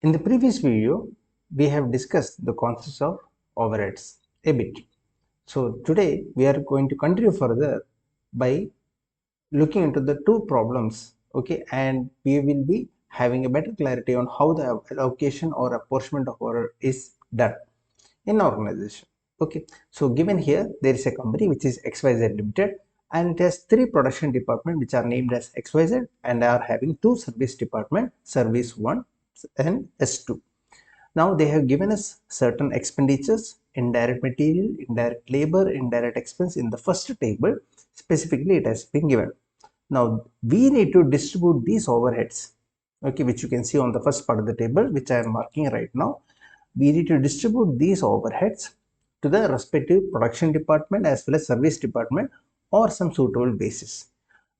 In the previous video, we have discussed the concepts of overheads a bit. So today we are going to continue further by looking into the two problems, okay, and we will be having a better clarity on how the allocation or apportionment of overhead is done in organization. Okay, so given here there is a company which is XYZ Limited, and it has three production departments which are named as XYZ and are having two service department, service 1 and S2. Now they have given us certain expenditures, indirect material, indirect labor, indirect expense in the first table. Specifically it has been given. Now we need to distribute these overheads, okay, which you can see on the first part of the table, which I am marking right now. We need to distribute these overheads to the respective production department as well as service department or some suitable basis.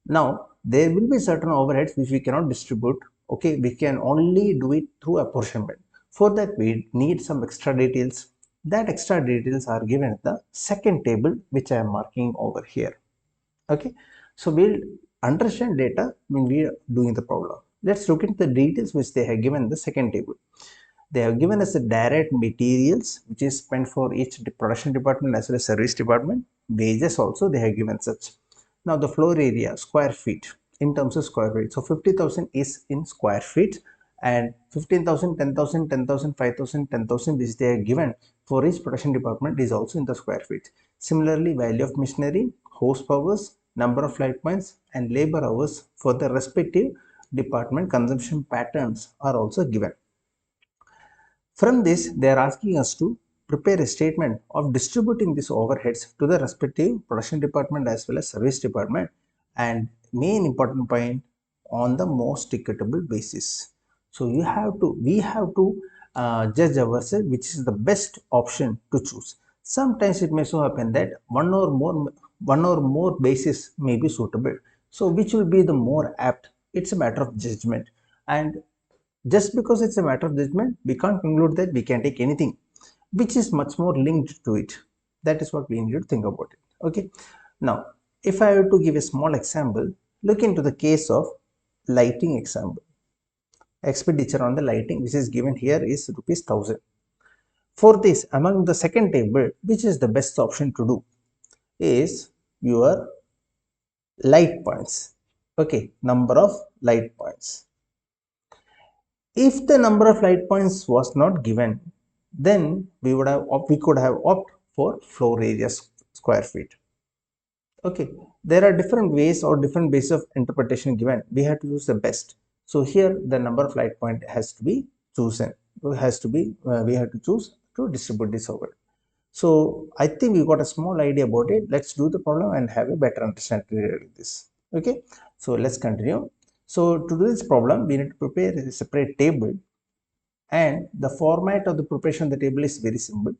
Now there will be certain overheads which we cannot distribute, okay, we can only do it through apportionment. For that we need some extra details. That extra details are given in the second table which I am marking over here. Okay, so we'll understand data when we are doing the problem. Let's look at the details which they have given in the second table. They have given us the direct materials which is spent for each production department as well as service department. Wages also they have given such. Now the floor area, square feet, in terms of square feet. So 50,000 is in square feet, and 15,000, 10,000, 10,000, 5,000, 10,000 which they are given for each production department is also in the square feet. Similarly, value of machinery, horsepowers, number of flight points and labor hours for the respective department consumption patterns are also given. From this, they are asking us to prepare a statement of distributing these overheads to the respective production department as well as service department, and main important point, on the most equitable basis. So we have to judge ourselves which is the best option to choose. Sometimes it may so happen that one or more basis may be suitable. So which will be the more apt? It's a matter of judgment, and just because it's a matter of judgment, we can't conclude that we can take anything which is much more linked to it. That is what we need to think about it. Okay. Now, if I were to give a small example, look into the case of lighting example. Expenditure on the lighting which is given here is rupees 1000. For this, among the second table, which is the best option to do is your light points. Okay, number of light points. If the number of light points was not given, then we could have opted for floor area square feet. Okay, there are different ways or different bases of interpretation given. We have to use the best. So here the number of light point has to be chosen. We have to choose to distribute this over. So I think we got a small idea about it. Let's do the problem and have a better understanding regarding this. Okay, so let's continue. So to do this problem, we need to prepare a separate table, and the format of the preparation of the table is very simple.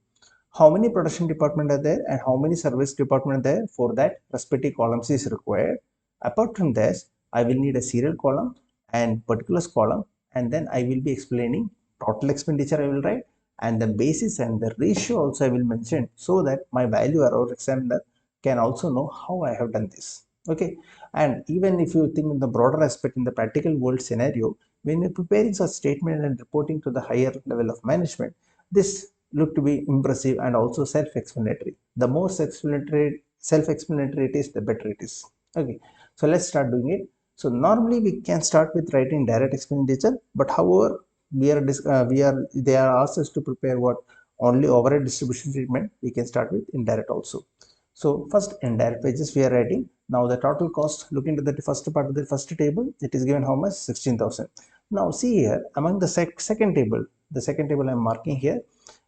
How many production department are there and how many service department are there, for that respective columns is required. Apart from this, I will need a serial column and particulars column, and then I will be explaining total expenditure I will write, and the basis and the ratio also I will mention, so that my valuer or examiner can also know how I have done this. Okay, and even if you think in the broader aspect, in the practical world scenario, when you're preparing such statement and reporting to the higher level of management, this look to be impressive and also self-explanatory. The more self-explanatory it is, the better it is. Okay, so let's start doing it. So normally we can start with writing direct expenditure, but however they are asked us to prepare what only overhead distribution statement. We can start with indirect also. So first indirect wages we are writing. Now the total cost, look into the first part of the first table, it is given how much? 16,000. Now see here, among the second table, I am marking here,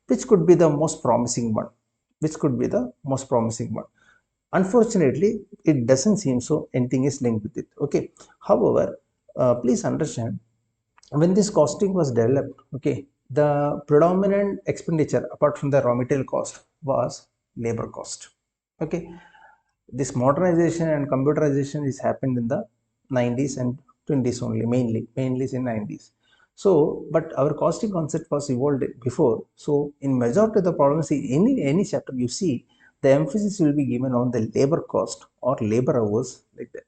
which could be the most promising one. Unfortunately, it doesn't seem so anything is linked with it. Okay. However, please understand, when this costing was developed, okay, the predominant expenditure apart from the raw material cost was labor cost. Okay, this modernization and computerization is happened in the 90s and 20s only, mainly in 90s. So but our costing concept was evolved before. So in majority of the problems in any chapter, you see the emphasis will be given on the labor cost or labor hours, like that.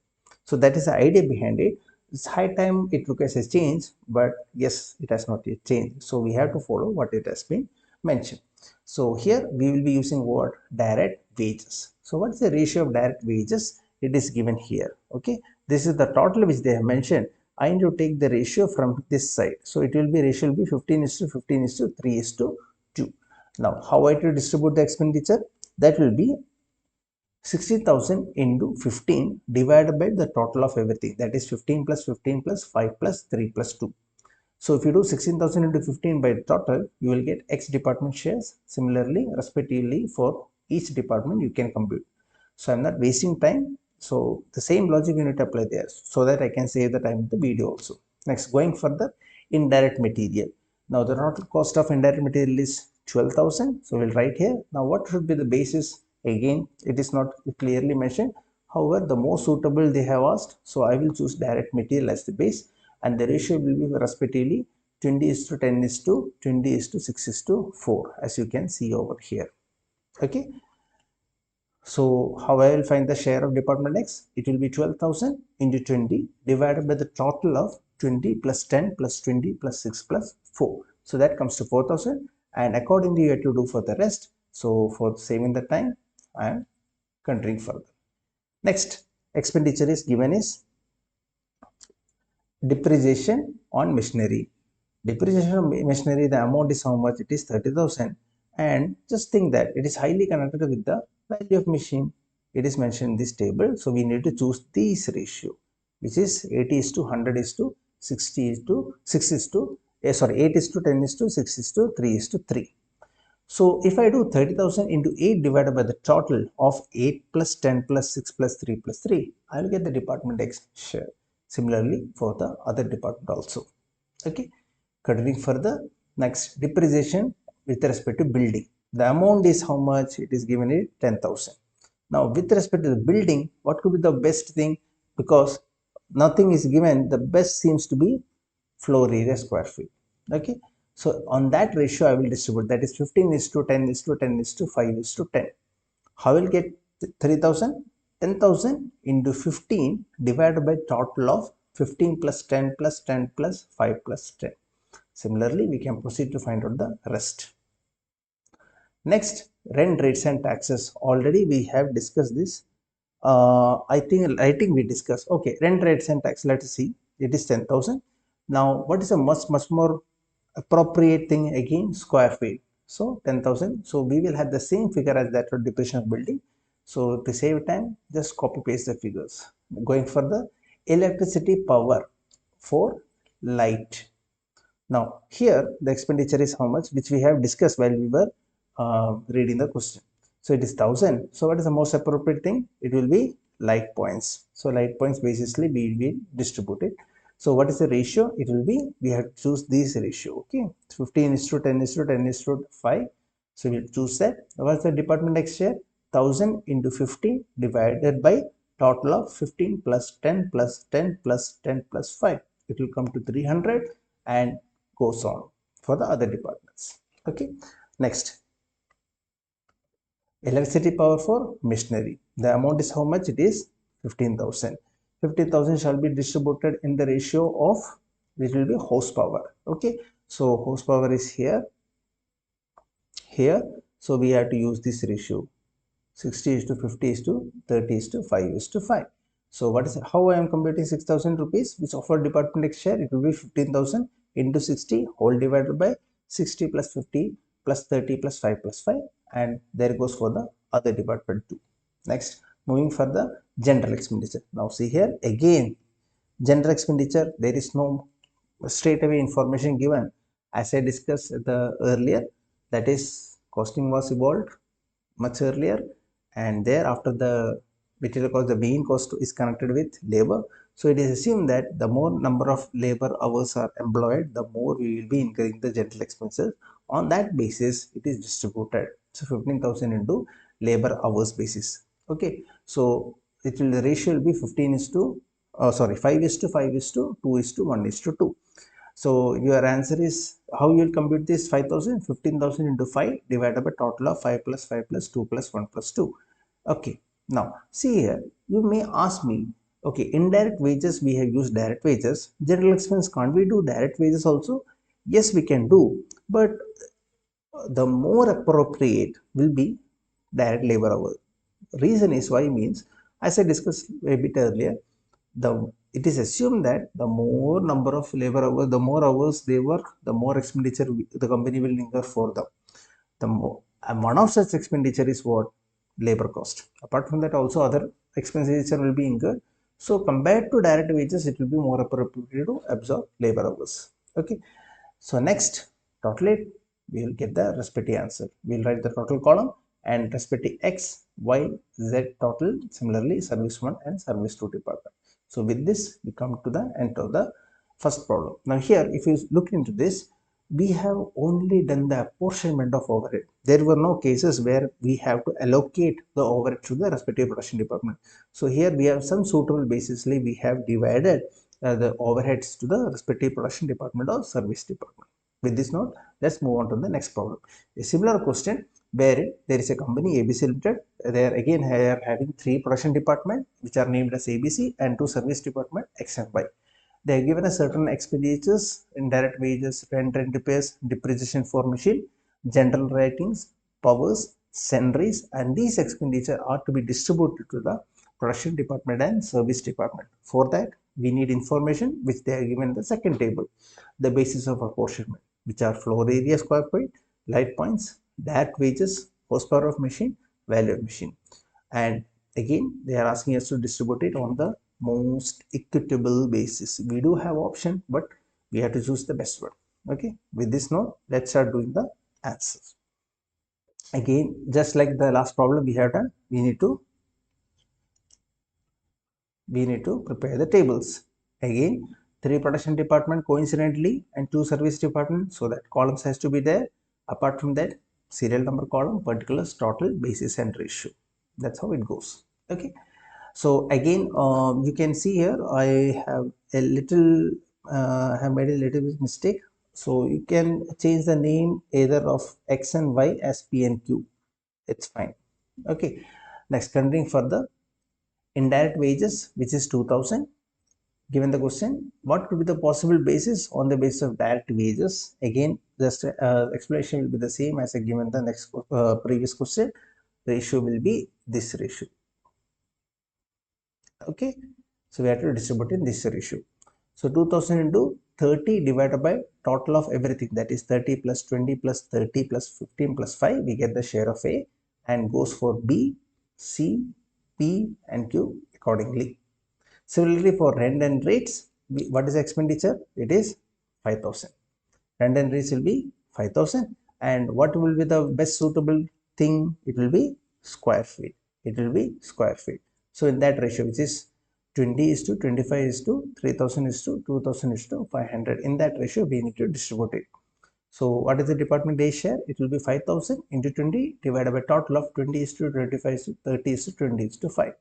So that is the idea behind it. it's high time it requires a change, but yes, it has not yet changed. So we have to follow what it has been mentioned. So here we will be using what? Direct wages. So what is the ratio of direct wages? It is given here. Okay, this is the total which they have mentioned. I need to take the ratio from this side. So it will be ratio will be 15 is to 15 is to 3 is to 2. Now how I to distribute the expenditure? That will be 60,000 into 15 divided by the total of everything, that is 15 plus 15 plus 5 plus 3 plus 2. So if you do 16,000 into 15 by total, you will get X department shares. Similarly, respectively for each department you can compute. So I'm not wasting time. So the same logic you need to apply there so that I can save the time in the video also. Next, going further, indirect material. Now the total cost of indirect material is 12,000. So we'll write here. Now what should be the basis? Again, it is not clearly mentioned. However, the most suitable they have asked. So I will choose direct material as the base, and the ratio will be respectively 20 is to 10 is to 20 is to 6 is to 4, as you can see over here. Okay. So how I will find the share of department X? It will be 12,000 into 20 divided by the total of 20 plus 10 plus 20 plus 6 plus 4. So that comes to 4,000, and accordingly you have to do for the rest. So for saving the time, I am continuing further. Next expenditure is given is depreciation on machinery. Depreciation of machinery, the amount is how much? It is 30,000, and just think that it is highly connected with the value of machine. It is mentioned in this table, so we need to choose this ratio, which is 80 is to 100 is to 60 is to 6 is to 8 is to 10 is to 6 is to 3 is to 3. So if I do 30,000 into 8 divided by the total of 8 plus 10 plus 6 plus 3 plus 3, I will get the department X share. Similarly for the other department also. Okay, continuing further. Next, depreciation with respect to building. The amount is how much? It is given it 10,000. Now with respect to the building, what could be the best thing? Because nothing is given, the best seems to be floor area square feet. Okay, so on that ratio I will distribute, that is 15 is to 10 is to 10 is to 5 is to 10. How will get 3,000? 10,000 into 15 divided by total of 15 plus 10 plus 10 plus 5 plus 10. Similarly, we can proceed to find out the rest. Next, rent rates and taxes. Already we have discussed this. I think we discussed. Okay, rent rates and tax. Let us see. It is 10,000. Now, what is a much more appropriate thing again? Square feet. So 10,000. So we will have the same figure as that for depreciation of building. So to save time, just copy paste the figures. Going further, electricity power for light. Now here the expenditure is how much, which we have discussed while we were reading the question. So it is 1,000. So what is the most appropriate thing? It will be light points. So light points basically we will distribute it. So what is the ratio? It will be, we have to choose this ratio. Okay, 15 is to 10 is to 10 is to 5. So we will choose that. What's the department X share? 1,000 into 15 divided by total of 15 plus 10 plus 10 plus 10 plus 5. It will come to 300 and goes on for the other departments. Okay, next, electricity power for machinery. The amount is how much? It is 15,000. 15,000 shall be distributed in the ratio of, which will be horsepower. Okay, so horsepower is here. So we have to use this ratio. 60 is to 50 is to 30 is to 5 is to 5. So what is, how I am computing 6,000 rupees which offer department X share? It will be 15,000 into 60 whole divided by 60 plus 50 plus 30 plus 5 plus 5, and there goes for the other department too. Next, moving further, general expenditure. Now see here again, general expenditure, there is no straight away information given. As I discussed the earlier, that is costing was evolved much earlier, and there after the material cost, the main cost is connected with labor. So it is assumed that the more number of labor hours are employed, the more we will be incurring the general expenses. On that basis it is distributed. So 15,000 into labor hours basis. Okay, so it will, the ratio will be 15 is to 5 is to 5 is to 2 is to 1 is to 2. So your answer is, how you will compute this? 5,000, 15,000 into 5 divided by total of 5 plus 5 plus 2 plus 1 plus 2. Okay, now see here, you may ask me Okay, indirect wages, we have used direct wages. General expense, can't we do direct wages also? Yes, we can do, but the more appropriate will be direct labor hour. Reason is why means, as I discussed a bit earlier, it is assumed that the more number of labor hours, the more hours they work, the more expenditure the company will incur for them. The more, and one of such expenditure is what? Labor cost. Apart from that, also other expenditure will be incurred. So compared to direct wages, it will be more appropriate to absorb labor hours. Okay. So next, total it, we will get the respective answer. We will write the total column and respective X, Y, Z total. Similarly, service 1 and service 2 department. So with this, we come to the end of the first problem. Now here, if you look into this, we have only done the apportionment of overhead. There were no cases where we have to allocate the overhead to the respective production department. So here we have some suitable basis, we have divided the overheads to the respective production department or service department. With this note, let's move on to the next problem. A similar question where there is a company ABC Limited. They are again having three production department which are named as ABC and two service department X and Y. They are given a certain expenditures, indirect wages, rent and repairs, depreciation for machine, general writings, powers, sundries, and these expenditure are to be distributed to the production department and service department. For that, we need information which they are given in the second table, the basis of apportionment, which are floor area square feet, light points, direct wages, horsepower of machine, value of machine. And again, they are asking us to distribute it on the most equitable basis. We do have option, but we have to choose the best one. Okay, with this note, let's start doing the answers. Again, just like the last problem we have done, we need to prepare the tables. Again, three production department coincidentally and two service department, so that columns has to be there. Apart from that, serial number column, particulars, total, basis and ratio. That's how it goes. Okay. So again, you can see here I have a little have made a little bit mistake. So you can change the name either of X and Y as P and Q. It's fine. Okay. Next, continuing further, indirect wages, which is 2000. Given the question, what could be the possible basis? On the basis of direct wages, again just explanation will be the same as I given the next previous question. Ratio will be this ratio. Okay, so we have to distribute in this ratio. So 2000 into 30 divided by total of everything, that is 30 plus 20 plus 30 plus 15 plus 5, we get the share of A and goes for B, C, P and Q accordingly. Similarly, for rent and rates, what is the expenditure? It is 5000. Rent and rates will be 5000. And what will be the best suitable thing? It will be square feet. It will be square feet. So in that ratio, which is 20 is to 25 is to 3000 is to 2000 is to 500. In that ratio, we need to distribute it. So what is the department A share? It will be 5000 into 20 divided by total of 20 is to 25 is to 30 is to 20 is to 5.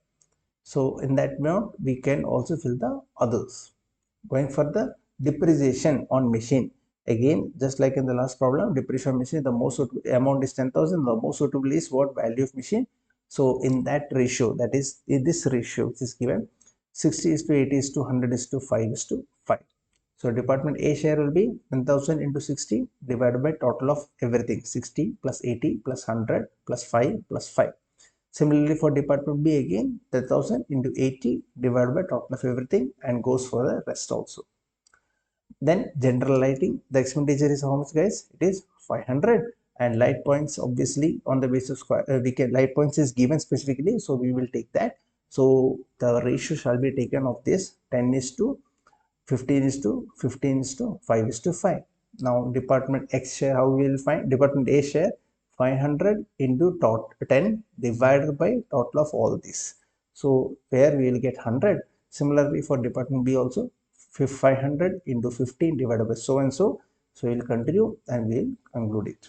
So in that note, we can also fill the others. Going further, depreciation on machine. Again, just like in the last problem, depreciation on machine, the most amount is 10,000. The most suitable is what? Value of machine. So in that ratio, that is in this ratio which is given, 60 is to 80 is to 100 is to 5 is to 5. So department A share will be 10,000 into 60 divided by total of everything, 60 plus 80 plus 100 plus 5 plus 5. Similarly, for department B, again 10,000 into 80 divided by total of everything and goes for the rest also. Then general lighting, the expenditure is how much, guys? It is 500. And light points, obviously on the basis of square, light points is given specifically, so we will take that. So the ratio shall be taken of this 10 is to 15 is to 15 is to 5 is to 5. Now department X share, how we will find? Department A share, 500 into 10 divided by total of all this. So where we will get 100. Similarly for department B also, 500 into 15 divided by so and so. So we will continue and we will conclude it.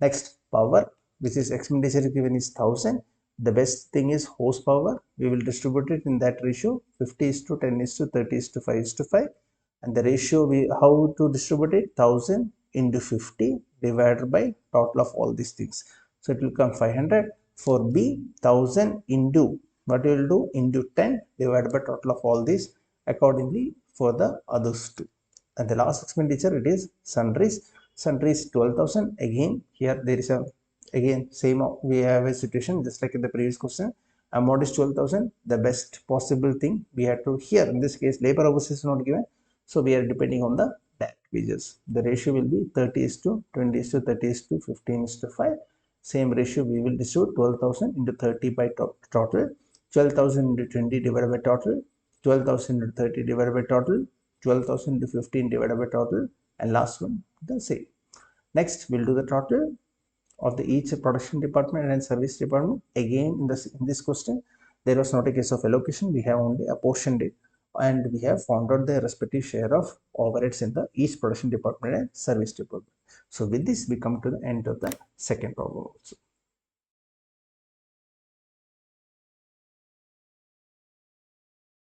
Next, power, which is expenditure given is 1000. The best thing is horsepower. We will distribute it in that ratio, 50 is to 10 is to 30 is to 5 is to 5. And the ratio, how to distribute it? 1000 into 50 divided by total of all these things. So it will come 500. For B, 1000 into What we will do, into 10 divided by total of all these accordingly for the others too. And the last expenditure, it is sundries. Sundries 12,000. Again here there is a, again same, we have a situation just like in the previous question. Amount is 12,000. The best possible thing we have to, here in this case labor hours is not given, so we are depending on the direct wages. The ratio will be 30 is to 20 is to 30 is to 15 is to 5. Same ratio we will distribute 12,000 into 30 by total, 12,000 into 20 divided by total, 12,000 into 30 divided by total, 12,000 into 15 divided by total, and last one the same. Next we'll do the total of the each production department and service department. Again in this question there was not a case of allocation, we have only apportioned it, and we have found out the respective share of overheads in the each production department and service department. So with this we come to the end of the second problem also.